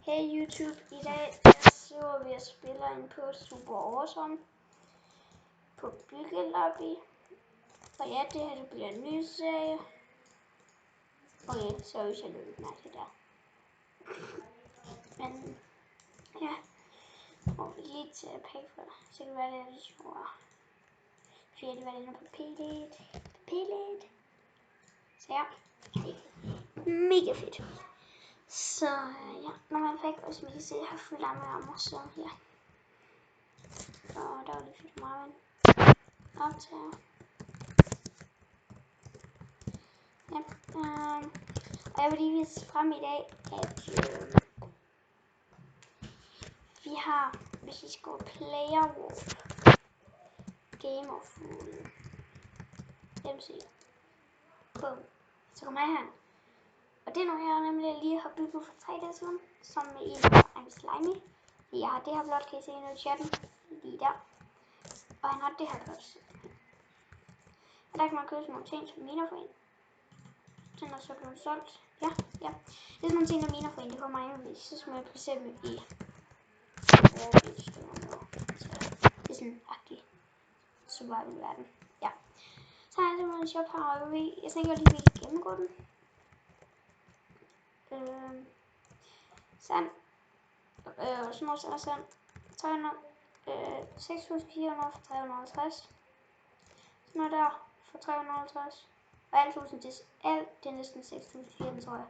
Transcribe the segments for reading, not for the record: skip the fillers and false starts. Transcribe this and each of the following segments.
Hey YouTube, i dag så vi at spille ind på Super Awesome på Byggelobby. Og ja, det her det bliver en ny serie. Okay, så er vi så lidt mærkeligt der. Men ja, og lige til at pay for det. Så kan det være, det er lidt sjovere. Fordi det var inde på P-Lit. Så ja, mega fedt. Så ja, når man fik også, som I kan se, jeg har fuld arme, så ja. Og der var lige fedt meget optager. Ja, og jeg vil lige vise frem i dag, at vi har, hvis I skal player walk, game of MC, bum, så kommer jeg her. Og det er noget, jeg nemlig lige har bygget for 3 dage siden, som med en af Slimy. Jeg har det her blot, kan I se i chatten, lige der. Og han har det her blot. Og der kan man købe sådan nogle ting, som miner for en. Den er så blevet solgt. Ja. Det er sådan nogle ting, der miner for en. Det får mig egentlig, så skal man placere dem i det er sådan agtigt survival-verden. Ja. Så har jeg simpelthen en shop her, og jeg tænker, at jeg lige vil gennemgå den. Sand. Små sand og sand. 6.400 for 350. Sådan noget der for 350. Og alt det er næsten 6.400, tror jeg.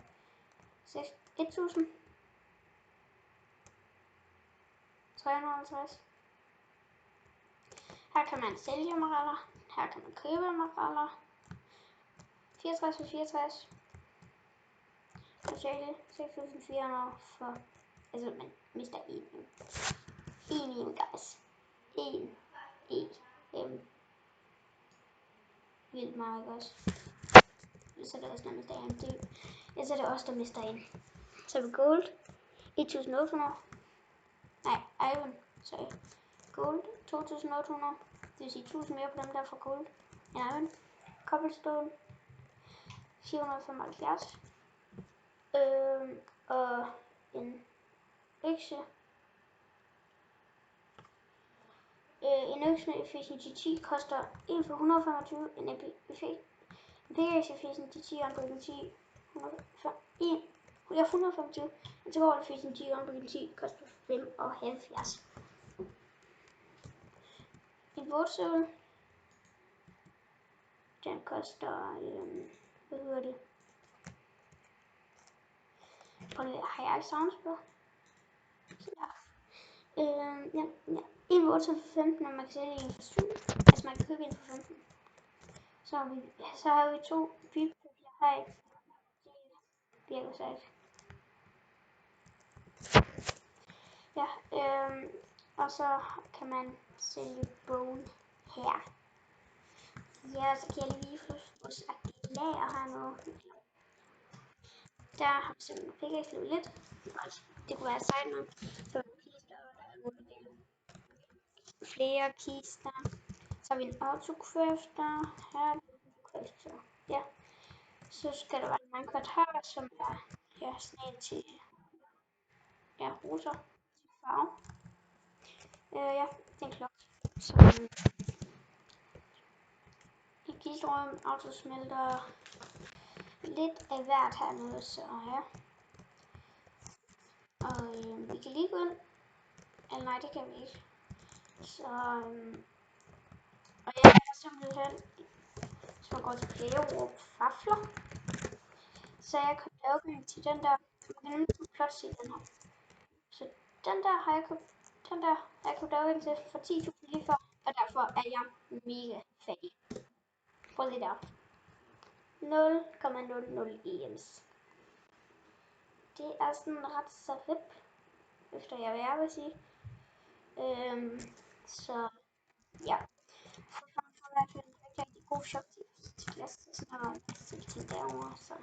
1.000. 350. Her kan man sælge emeralder. Her kan man købe emeralder. 64 for 64. Totalt 6.400 for, altså man mister en guys. Vildt meget også. Så er det også, der mister en. Ja, så er det også, der mister en. Så er vi gold. 1.800. Nej, iron. Sorry. Gold 2.800. Det vil sige 1.000 mere på dem, der får gold. En iron. Cobblestone 475. Og en økse. En økse med efficiency 10 koster 1 for 125. En pickaxe efficiency 10 unbreaking 10. 125. En sword efficiency 10 unbreaking 10 koster 75. En vådsøl. Den koster, hvad hedder det? Har jeg ikke sounds på? Ja. En vådsøl for 15, og man kan sælge en for 7. Altså man kan købe en for 15. Så har vi 2 byggepapirer her. Det virker så ikke. Ja, og så kan man sælge bogen her. Ja, så kan jeg lige vise vores lager her nu. Der har vi simpelthen pickaxe lidt. Det kunne være sejt nok. Så kister, der er flere kister. Så har vi en autocrafter. Her er en crafter. Ja. Så skal der være en minecart her, som er sådan en til roser til farve. Ja, det er en klokke. Så en kisterrum, autosmelter. Lidt af hvert hernede, så ja. Og vi kan lige gå ind. Eller nej, det kan vi ikke. Så og jeg er simpelthen, hvis man går til player fafler, så jeg kan lave den til den der, man kan plot se den her. Så den der har jeg købt, jeg kunne lave den til for 10.000 lige før, og derfor er jeg mega fattig. Prøv lige der. 0,00 EMS. Det er sådan ret så rip, efter jeg vil sige. Så ja. For i hvert fald en rigtig god shop til glas. Så har man ting derovre, så.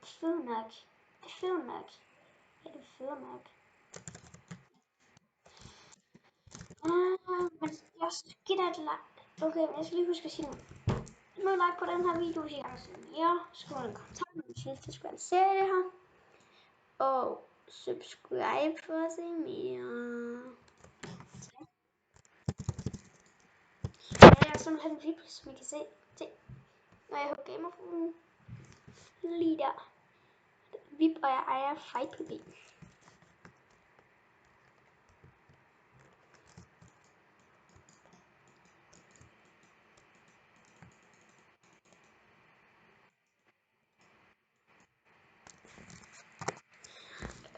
Fed nok. Ja, det er fed nok. Men jeg skal give dig et like. Okay, men jeg skal lige huske at sige noget. Smid like på den her video, hvis I gerne vil se mere. Skriv en kommentar, hvis I synes, det skal være en serie her. og subscribe for at se mere. Jeg er simpelthen VIP, som I kan se. Når jeg har gamerfonen lige der. VIP, og jeg ejer FightPB.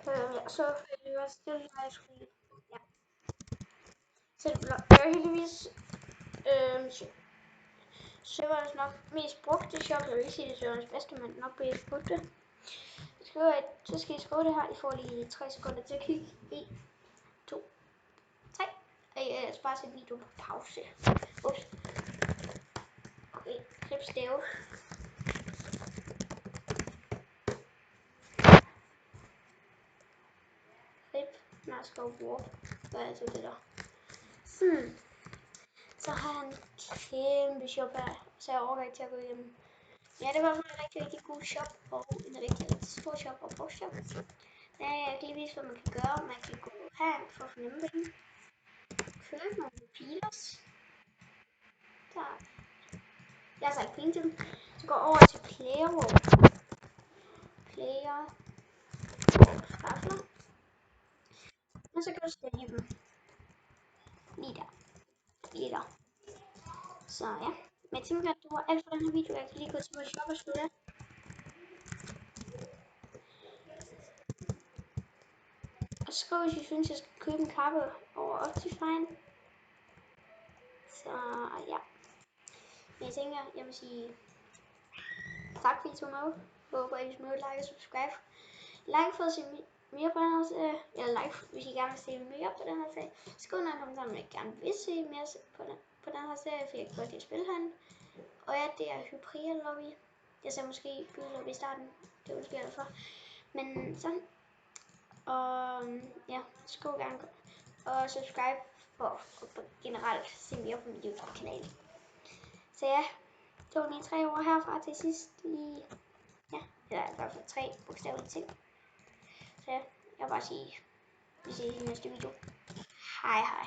Ja, så vil jeg også stille livestream. Ja. Så det er heldigvis serverens nok mest brugte shop. Jeg vil ikke sige, det er serverens bedste, men nok mest brugte. Så skal I skrive det her. I får lige 3 sekunder til at kigge. 1, 2, 3. Og jeg skal bare sætte videoen på pause. Ups. Okay, klip stave. Klip. Når jeg skriver warp. Hvad er altså det der? Så har han en kæmpe shop her. Så jeg overgår ikke til at gå igennem. Ja, det var en rigtig, rigtig god shop. Og en rigtig, rigtig stor shop og postshop. Ja, jeg kan lige vise, hvad man kan gøre. Man kan gå her for at fornemme penge. Købe nogle pillers. Der. Jeg har så ikke penge til dem. Så går over til player world. Player world vafler. Og så kan du sælge dem. Lige der. Lige der. Så ja. Men jeg tænker, at det var alt for den her video. Jeg kan lige gå til vores shop og slutte. Og skriv, hvis I synes, jeg skal købe en kappe over Optifine. Så ja. Men jeg tænker, jeg vil sige tak fordi I tog med. Håber, I vil like og subscribe. Like for at se mere på den her serie. Eller like, hvis I gerne vil se mere på den her serie. Skriv noget i kommentaren, om I gerne vil se mere på den her serie, for jeg kan godt lide at spille herinde. Og ja, det er Hypria Lobby. Jeg sagde måske Bylobby i starten. Det var måske derfor. Men sådan. Og ja, skriv gerne og subscribe for at generelt se mere på min YouTube-kanal. Så ja, det var lige 3 ord herfra til sidst i, ja, eller i hvert fald 3 bogstavelige ting. Så ja, jeg vil bare sige, vi ses i næste video. Hej hej.